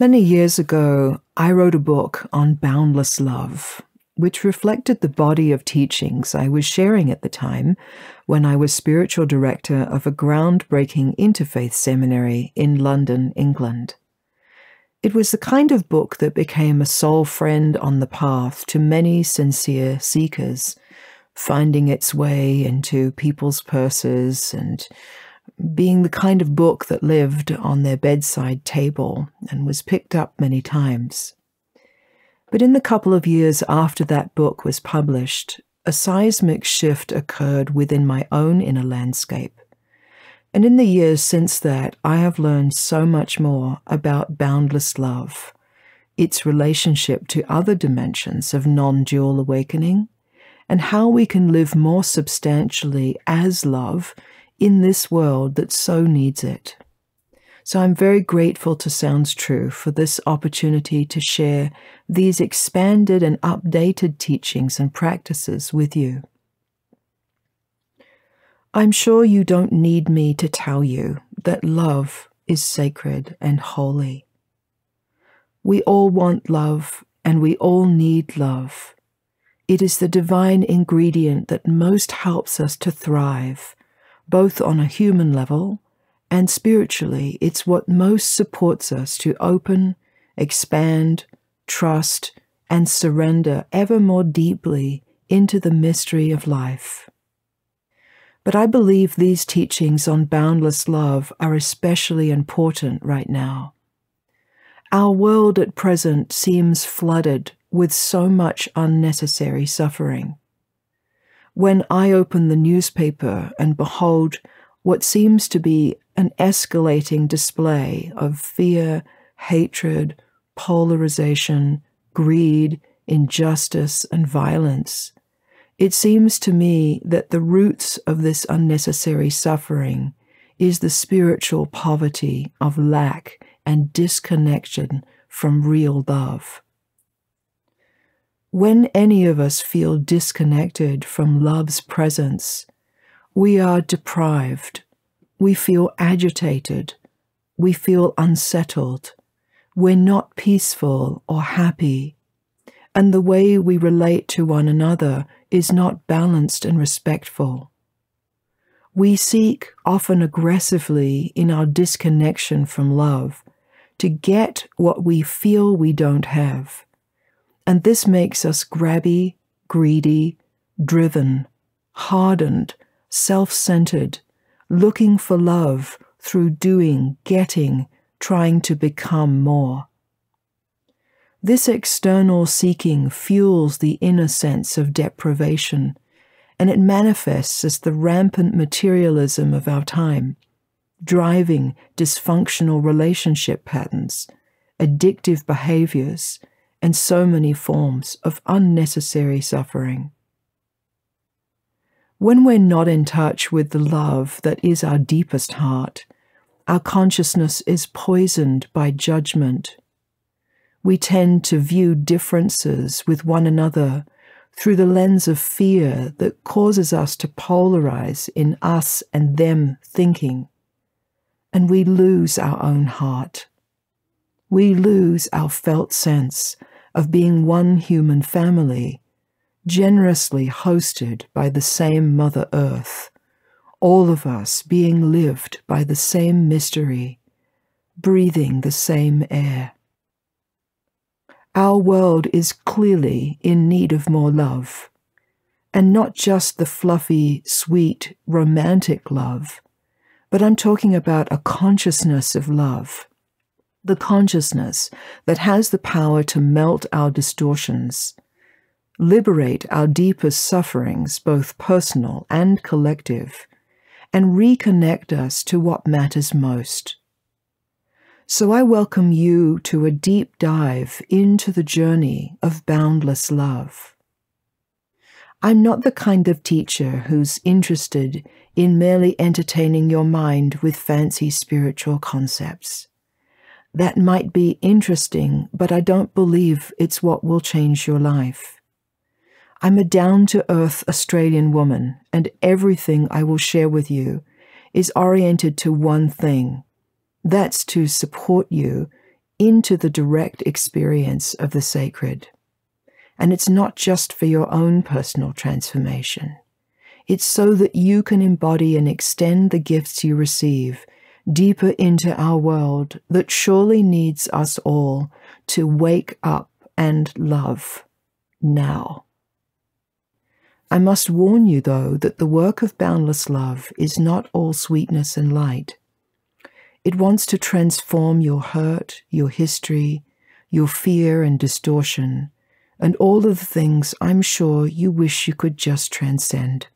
Many years ago, I wrote a book on Boundless Love, which reflected the body of teachings I was sharing at the time when I was spiritual director of a groundbreaking interfaith seminary in London, England. It was the kind of book that became a soul friend on the path to many sincere seekers, finding its way into people's purses and being the kind of book that lived on their bedside table and was picked up many times. But in the couple of years after that book was published, a seismic shift occurred within my own inner landscape. And in the years since that, I have learned so much more about boundless love, its relationship to other dimensions of non-dual awakening, and how we can live more substantially as love in this world that so needs it. So I'm very grateful to Sounds True for this opportunity to share these expanded and updated teachings and practices with you. I'm sure you don't need me to tell you that love is sacred and holy. We all want love, and we all need love. It is the divine ingredient that most helps us to thrive, both on a human level and spiritually. It's what most supports us to open, expand, trust, and surrender ever more deeply into the mystery of life. But I believe these teachings on boundless love are especially important right now. Our world at present seems flooded with so much unnecessary suffering. When I open the newspaper and behold what seems to be an escalating display of fear, hatred, polarization, greed, injustice, and violence, it seems to me that the roots of this unnecessary suffering is the spiritual poverty of lack and disconnection from real love. When any of us feel disconnected from love's presence, we are deprived, we feel agitated, we feel unsettled, we're not peaceful or happy, and the way we relate to one another is not balanced and respectful. We seek, often aggressively in our disconnection from love, to get what we feel we don't have. And this makes us grabby, greedy, driven, hardened, self-centered, looking for love through doing, getting, trying to become more. This external seeking fuels the inner sense of deprivation, and it manifests as the rampant materialism of our time, driving dysfunctional relationship patterns, addictive behaviors, and so many forms of unnecessary suffering. When we're not in touch with the love that is our deepest heart, our consciousness is poisoned by judgment. We tend to view differences with one another through the lens of fear that causes us to polarize in us and them thinking, and we lose our own heart. We lose our felt sense of being one human family, generously hosted by the same Mother Earth, all of us being lived by the same mystery, breathing the same air. Our world is clearly in need of more love, and not just the fluffy, sweet, romantic love, but I'm talking about a consciousness of love. The consciousness that has the power to melt our distortions, liberate our deepest sufferings, both personal and collective, and reconnect us to what matters most. So I welcome you to a deep dive into the journey of boundless love. I'm not the kind of teacher who's interested in merely entertaining your mind with fancy spiritual concepts. That might be interesting, but I don't believe it's what will change your life. I'm a down-to-earth Australian woman, and everything I will share with you is oriented to one thing. That's to support you into the direct experience of the sacred. And it's not just for your own personal transformation. It's so that you can embody and extend the gifts you receive deeper into our world that surely needs us all to wake up and love now. I must warn you, though, that the work of Boundless Love is not all sweetness and light. It wants to transform your hurt, your history, your fear and distortion, and all of the things I'm sure you wish you could just transcend.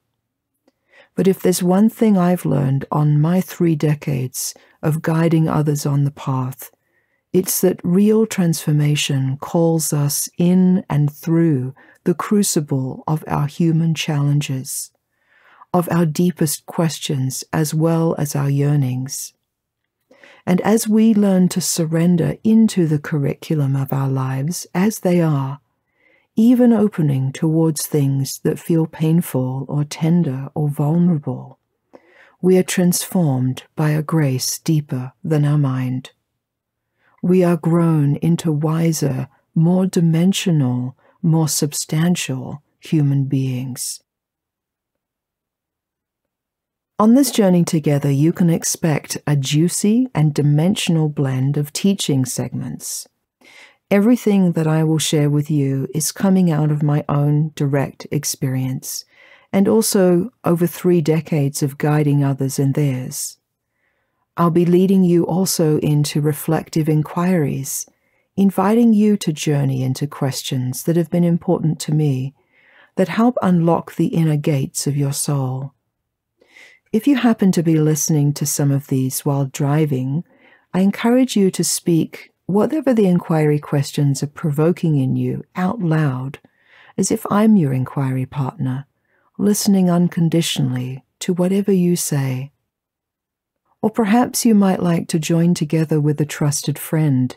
But if there's one thing I've learned on my 3 decades of guiding others on the path, it's that real transformation calls us in and through the crucible of our human challenges, of our deepest questions as well as our yearnings. And as we learn to surrender into the curriculum of our lives as they are, even opening towards things that feel painful or tender or vulnerable, we are transformed by a grace deeper than our mind. We are grown into wiser, more dimensional, more substantial human beings. On this journey together, you can expect a juicy and dimensional blend of teaching segments. Everything that I will share with you is coming out of my own direct experience, and also over 3 decades of guiding others in theirs. I'll be leading you also into reflective inquiries, inviting you to journey into questions that have been important to me, that help unlock the inner gates of your soul. If you happen to be listening to some of these while driving, I encourage you to speak whatever the inquiry questions are provoking in you out loud, as if I'm your inquiry partner, listening unconditionally to whatever you say. Or perhaps you might like to join together with a trusted friend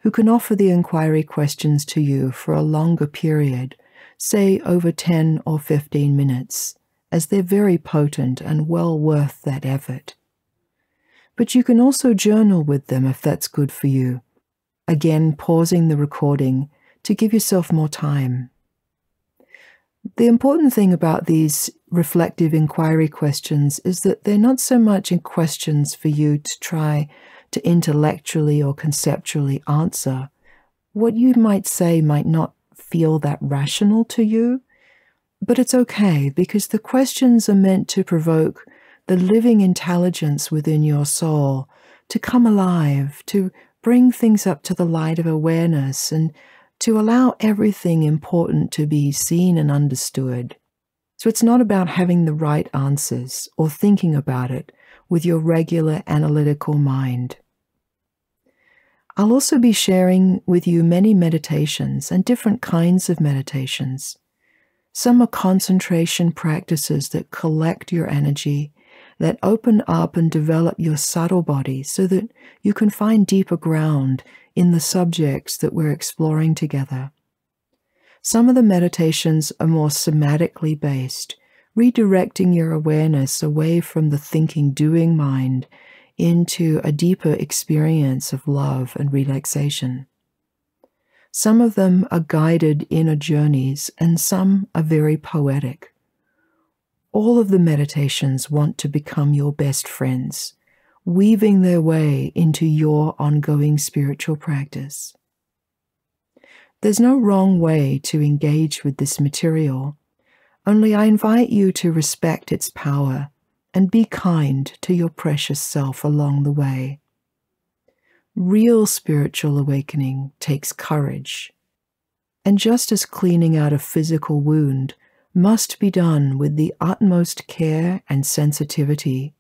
who can offer the inquiry questions to you for a longer period, say over 10 or 15 minutes, as they're very potent and well worth that effort. But you can also journal with them if that's good for you, again pausing the recording to give yourself more time. The important thing about these reflective inquiry questions is that they're not so much in questions for you to try to intellectually or conceptually answer. What you might say might not feel that rational to you, but it's okay, because the questions are meant to provoke the living intelligence within your soul to come alive, to bring things up to the light of awareness, and to allow everything important to be seen and understood. So it's not about having the right answers or thinking about it with your regular analytical mind. I'll also be sharing with you many meditations and different kinds of meditations. Some are concentration practices that collect your energy, that open up and develop your subtle body so that you can find deeper ground in the subjects that we're exploring together. Some of the meditations are more somatically based, redirecting your awareness away from the thinking-doing mind into a deeper experience of love and relaxation. Some of them are guided inner journeys, and some are very poetic. All of the meditations want to become your best friends, weaving their way into your ongoing spiritual practice. There's no wrong way to engage with this material, only I invite you to respect its power and be kind to your precious self along the way. Real spiritual awakening takes courage, and just as cleaning out a physical wound must be done with the utmost care and sensitivity,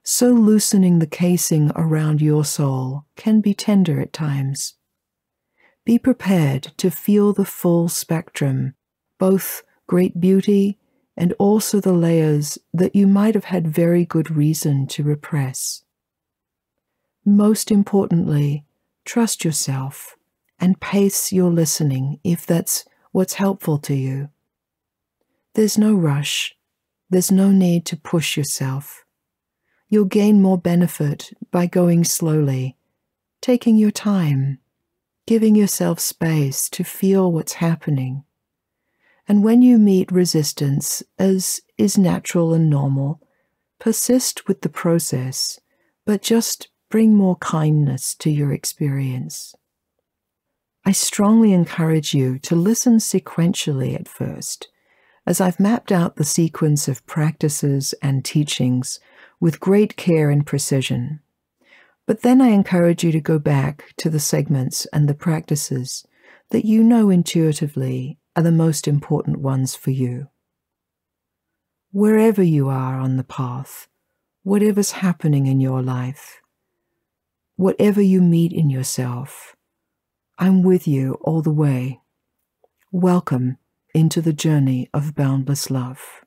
so loosening the casing around your soul can be tender at times. Be prepared to feel the full spectrum, both great beauty and also the layers that you might have had very good reason to repress. Most importantly, trust yourself and pace your listening if that's what's helpful to you. There's no rush. There's no need to push yourself. You'll gain more benefit by going slowly, taking your time, giving yourself space to feel what's happening. And when you meet resistance, as is natural and normal, persist with the process, but just bring more kindness to your experience. I strongly encourage you to listen sequentially at first, as I've mapped out the sequence of practices and teachings with great care and precision. But then I encourage you to go back to the segments and the practices that you know intuitively are the most important ones for you. Wherever you are on the path, whatever's happening in your life, whatever you meet in yourself, I'm with you all the way. Welcome into the journey of boundless love.